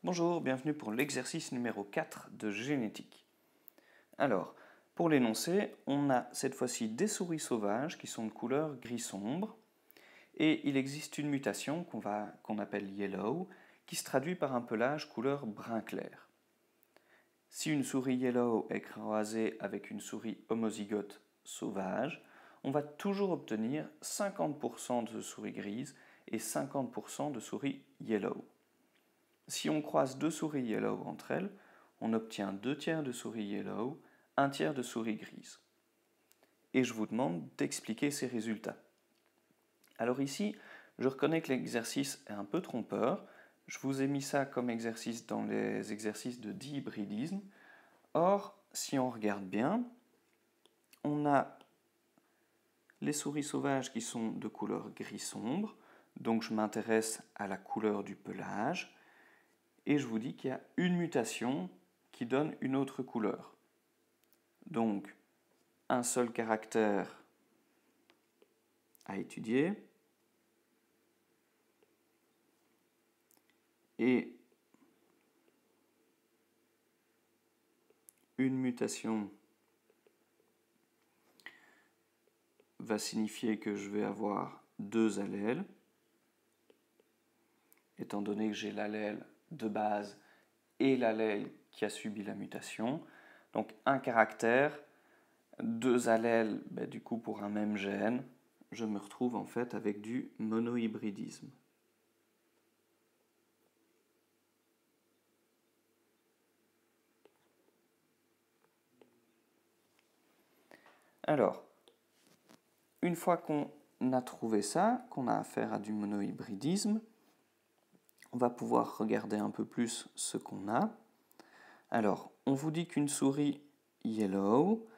Bonjour, bienvenue pour l'exercice numéro 4 de génétique. Alors, pour l'énoncé, on a cette fois-ci des souris sauvages qui sont de couleur gris sombre et il existe une mutation qu'on appelle yellow qui se traduit par un pelage couleur brun clair. Si une souris yellow est croisée avec une souris homozygote sauvage, on va toujours obtenir 50% de souris grises et 50% de souris yellow. Si on croise deux souris yellow entre elles, on obtient 2 tiers de souris yellow, 1 tiers de souris grise. Et je vous demande d'expliquer ces résultats. Alors ici, je reconnais que l'exercice est un peu trompeur. Je vous ai mis ça comme exercice dans les exercices de dihybridisme. Or, si on regarde bien, on a les souris sauvages qui sont de couleur gris sombre, donc je m'intéresse à la couleur du pelage. Et je vous dis qu'il y a une mutation qui donne une autre couleur. Donc, un seul caractère à étudier et une mutation va signifier que je vais avoir 2 allèles, étant donné que j'ai l'allèle de base et l'allèle qui a subi la mutation. Donc un caractère, 2 allèles, du coup pour un même gène, je me retrouve en fait avec du monohybridisme. Alors, une fois qu'on a trouvé ça, qu'on a affaire à du monohybridisme, on va pouvoir regarder un peu plus ce qu'on a. Alors, on vous dit qu'une souris yellow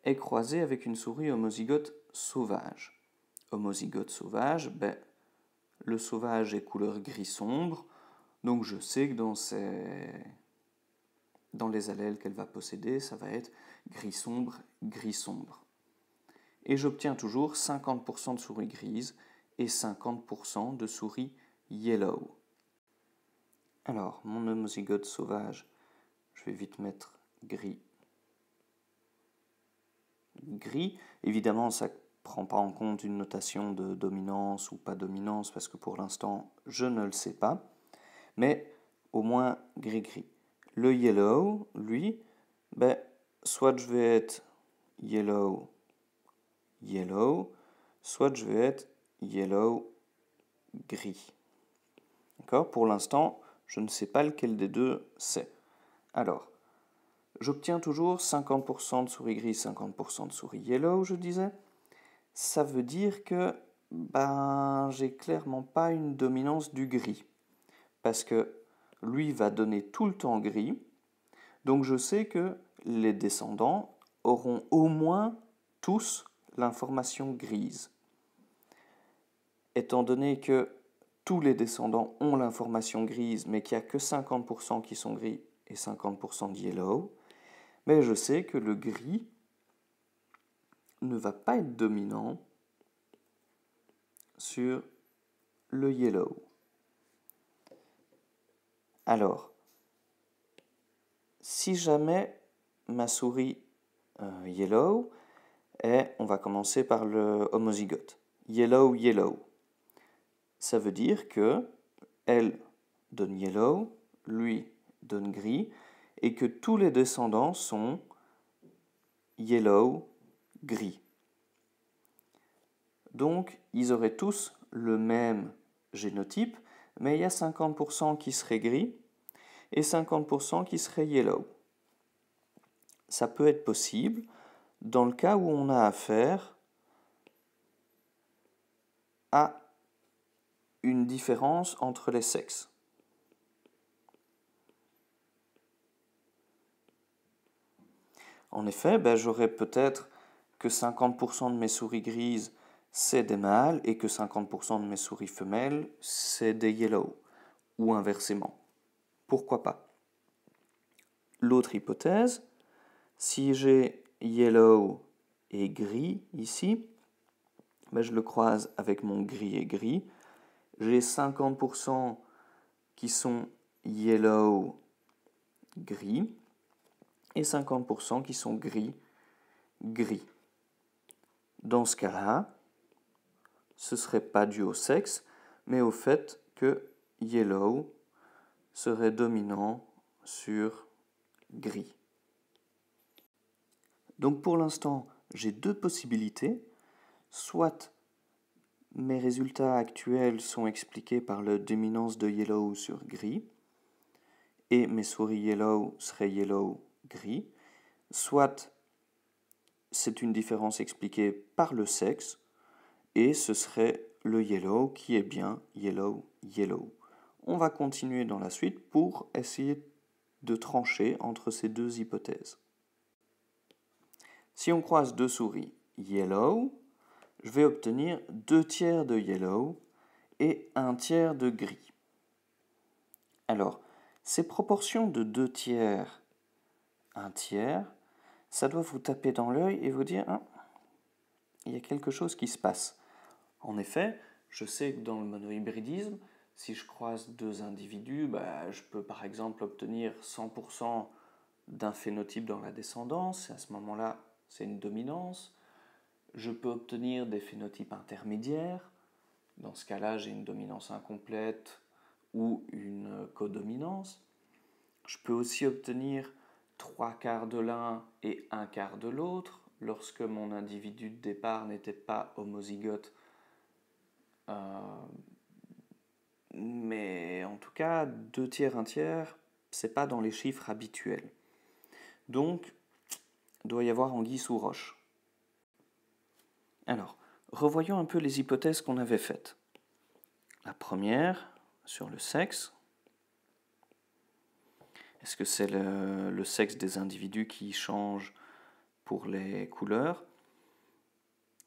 est croisée avec une souris homozygote sauvage. Homozygote sauvage, le sauvage est couleur gris sombre, donc je sais que dans les allèles qu'elle va posséder, ça va être gris sombre, gris sombre. Et j'obtiens toujours 50% de souris grises et 50% de souris yellow. Alors, mon homozygote sauvage, je vais vite mettre gris. Gris, évidemment, ça ne prend pas en compte une notation de dominance ou pas dominance, parce que pour l'instant, je ne le sais pas. Mais au moins gris-gris. Le yellow, lui, soit je vais être yellow, yellow, soit je vais être yellow, gris. D'accord ? Pour l'instant, je ne sais pas lequel des deux c'est. Alors, j'obtiens toujours 50% de souris gris, 50% de souris yellow, je disais. Ça veut dire que j'ai clairement pas une dominance du gris. Parce que lui va donner tout le temps gris. Donc je sais que les descendants auront au moins tous l'information grise. Étant donné que tous les descendants ont l'information grise, mais qu'il n'y a que 50% qui sont gris et 50% de yellow, mais je sais que le gris ne va pas être dominant sur le yellow. Alors, si jamais ma souris yellow est, on va commencer par le homozygote, yellow, yellow, ça veut dire que elle donne yellow, lui donne gris, et que tous les descendants sont yellow, gris. Donc, ils auraient tous le même génotype, mais il y a 50% qui seraient gris et 50% qui seraient yellow. Ça peut être possible dans le cas où on a affaire à une différence entre les sexes. En effet, j'aurais peut-être que 50% de mes souris grises, c'est des mâles, et que 50% de mes souris femelles, c'est des yellow, ou inversement. Pourquoi pas? L'autre hypothèse, si j'ai yellow et gris ici, je le croise avec mon gris et gris. J'ai 50% qui sont yellow, gris, et 50% qui sont gris, gris. Dans ce cas-là, ce ne serait pas dû au sexe, mais au fait que yellow serait dominant sur gris. Donc pour l'instant, j'ai deux possibilités. Soit mes résultats actuels sont expliqués par la dominance de yellow sur gris, et mes souris yellow seraient yellow, gris. Soit c'est une différence expliquée par le sexe, et ce serait le yellow qui est bien yellow, yellow. On va continuer dans la suite pour essayer de trancher entre ces deux hypothèses. Si on croise deux souris yellow, je vais obtenir 2 tiers de yellow et 1 tiers de gris. Alors, ces proportions de 2 tiers, 1 tiers, ça doit vous taper dans l'œil et vous dire il y a quelque chose qui se passe. En effet, je sais que dans le monohybridisme, si je croise deux individus, je peux par exemple obtenir 100% d'un phénotype dans la descendance, et à ce moment-là, c'est une dominance. Je peux obtenir des phénotypes intermédiaires. Dans ce cas-là, j'ai une dominance incomplète ou une codominance. Je peux aussi obtenir 3/4 de l'un et 1/4 de l'autre lorsque mon individu de départ n'était pas homozygote. Mais en tout cas, 2 tiers, 1 tiers, c'est pas dans les chiffres habituels. Donc, il doit y avoir anguille sous roche. Alors, revoyons un peu les hypothèses qu'on avait faites. La première, sur le sexe. Est-ce que c'est le sexe des individus qui change pour les couleurs?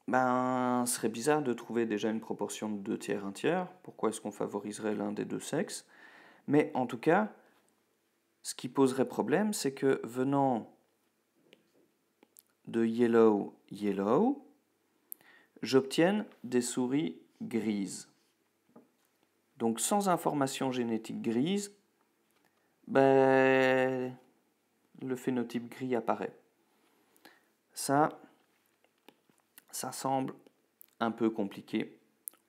Ce serait bizarre de trouver déjà une proportion de 2 tiers, 1 tiers. Pourquoi est-ce qu'on favoriserait l'un des deux sexes? Mais en tout cas, ce qui poserait problème, c'est que venant de yellow, yellow, j'obtienne des souris grises. Donc sans information génétique grise, le phénotype gris apparaît. Ça semble un peu compliqué,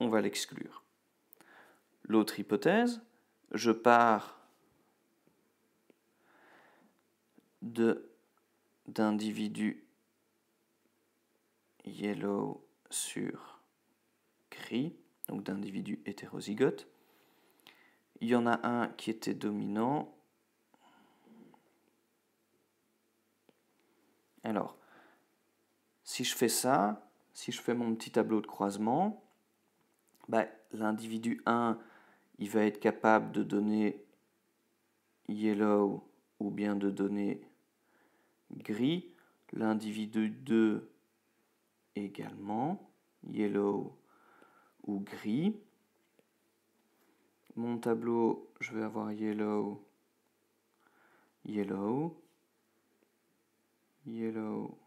on va l'exclure. L'autre hypothèse, je pars d'individus yellow sur gris, donc d'individus hétérozygotes. Il y en a un qui était dominant. Alors, si je fais ça, si je fais mon petit tableau de croisement, l'individu 1, il va être capable de donner yellow ou bien de donner gris. L'individu 2 également, yellow ou gris. Mon tableau, je vais avoir yellow, yellow, yellow,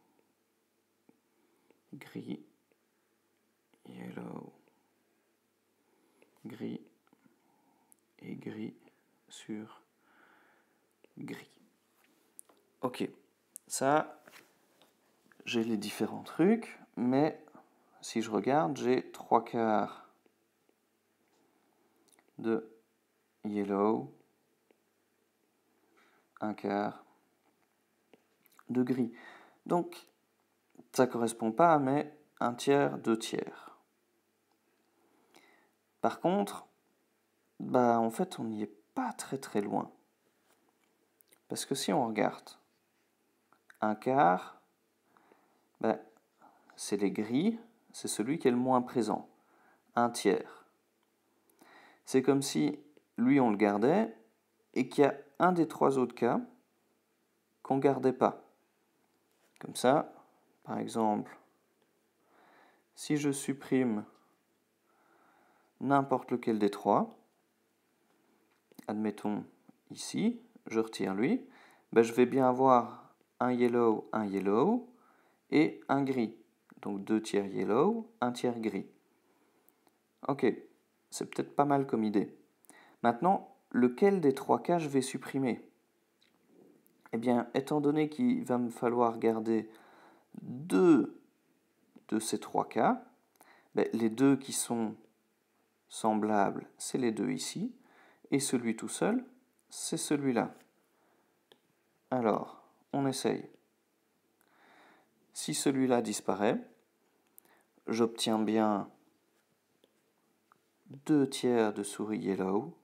gris, yellow, gris et gris sur gris. Ok, ça, j'ai les différents trucs, mais si je regarde, j'ai 3/4 de yellow, 1/4 de gris. Donc, ça ne correspond pas à mes 1 tiers, 2 tiers. Par contre, en fait, on n'y est pas très très loin. Parce que si on regarde 1/4, c'est les gris, c'est celui qui est le moins présent. 1 tiers. C'est comme si lui on le gardait et qu'il y a un des 3 autres cas qu'on ne gardait pas. Comme ça, par exemple, si je supprime n'importe lequel des 3, admettons ici, je retire lui, je vais bien avoir un yellow et un gris. Donc 2 tiers yellow, 1 tiers gris. Ok, c'est peut-être pas mal comme idée. Maintenant, lequel des 3 cas je vais supprimer? Eh bien, étant donné qu'il va me falloir garder 2 de ces 3 cas, les 2 qui sont semblables, c'est les 2 ici, et celui tout seul, c'est celui-là. Alors, on essaye. Si celui-là disparaît, j'obtiens bien 2 tiers de souris yellow,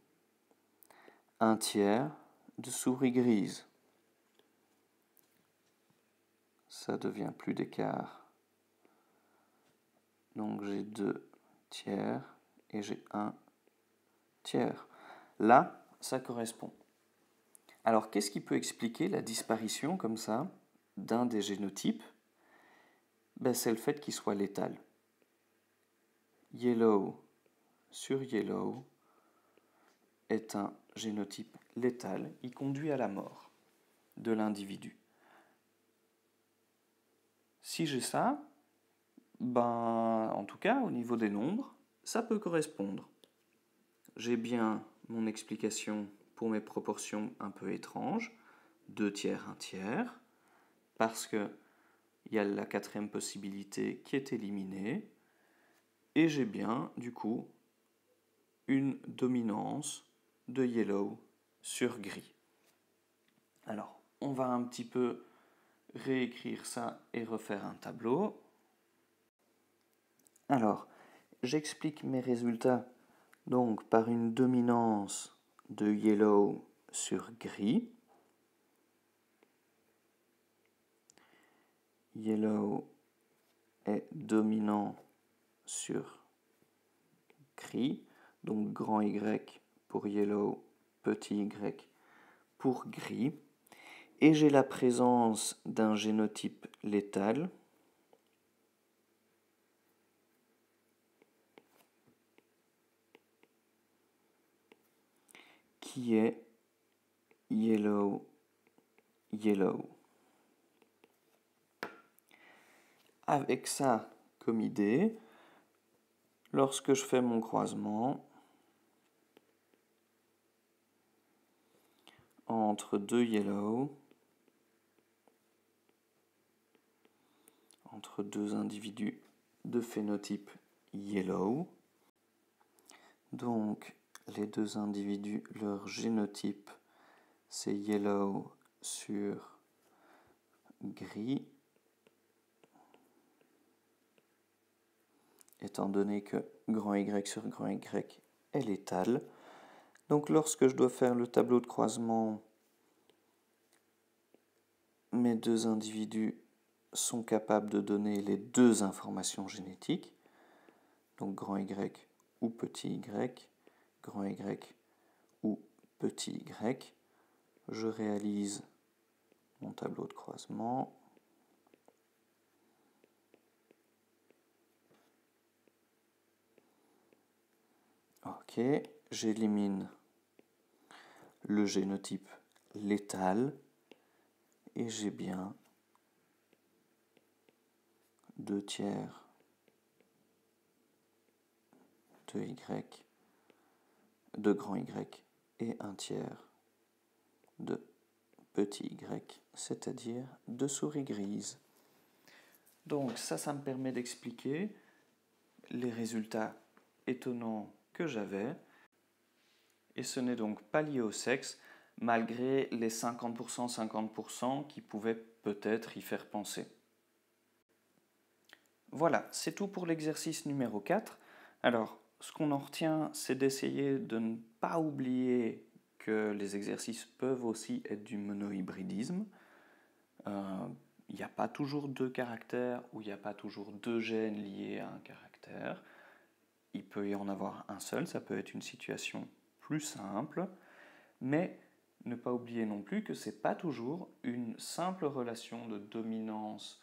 1 tiers de souris grise. Ça devient plus d'écart. Donc j'ai 2 tiers et j'ai 1 tiers. Là, ça correspond. Alors, qu'est-ce qui peut expliquer la disparition comme ça d'un des génotypes? C'est le fait qu'il soit létal. Yellow sur yellow est un génotype létal. Il conduit à la mort de l'individu. Si j'ai ça, en tout cas, au niveau des nombres, ça peut correspondre. J'ai bien mon explication pour mes proportions un peu étranges, 2 tiers, 1 tiers, parce qu'il y a la 4e possibilité qui est éliminée, et j'ai bien, du coup, une dominance de yellow sur gris. Alors, on va un petit peu réécrire ça et refaire un tableau. Alors, j'explique mes résultats donc par une dominance de yellow sur gris. Yellow est dominant sur gris, donc grand Y pour yellow, petit y pour gris. Et j'ai la présence d'un génotype létal qui est yellow, yellow. Avec ça comme idée, lorsque je fais mon croisement entre 2 yellow, entre 2 individus de phénotype yellow, donc les 2 individus, leur génotype, c'est yellow sur gris, étant donné que grand Y sur grand Y est létal. Donc lorsque je dois faire le tableau de croisement, mes 2 individus sont capables de donner les 2 informations génétiques, donc grand Y ou petit y, grand Y ou petit y. Je réalise mon tableau de croisement. Ok, j'élimine le génotype létal et j'ai bien 2 tiers de Y, de grand Y et 1 tiers de petit y, c'est-à-dire de souris grise. Donc ça me permet d'expliquer les résultats étonnants que j'avais. Et ce n'est donc pas lié au sexe, malgré les 50%, 50% qui pouvaient peut-être y faire penser. Voilà, c'est tout pour l'exercice numéro 4. Alors, ce qu'on en retient, c'est d'essayer de ne pas oublier que les exercices peuvent aussi être du monohybridisme. Il n'y a pas toujours 2 caractères ou il n'y a pas toujours 2 gènes liés à un caractère. Il peut y en avoir un seul, ça peut être une situation plus simple, mais ne pas oublier non plus que ce n'est pas toujours une simple relation de dominance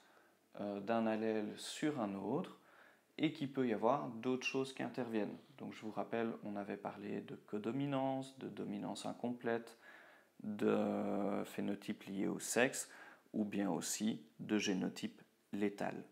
d'un allèle sur un autre, et qu'il peut y avoir d'autres choses qui interviennent. Donc je vous rappelle, on avait parlé de codominance, de dominance incomplète, de phénotype lié au sexe, ou bien aussi de génotype létal.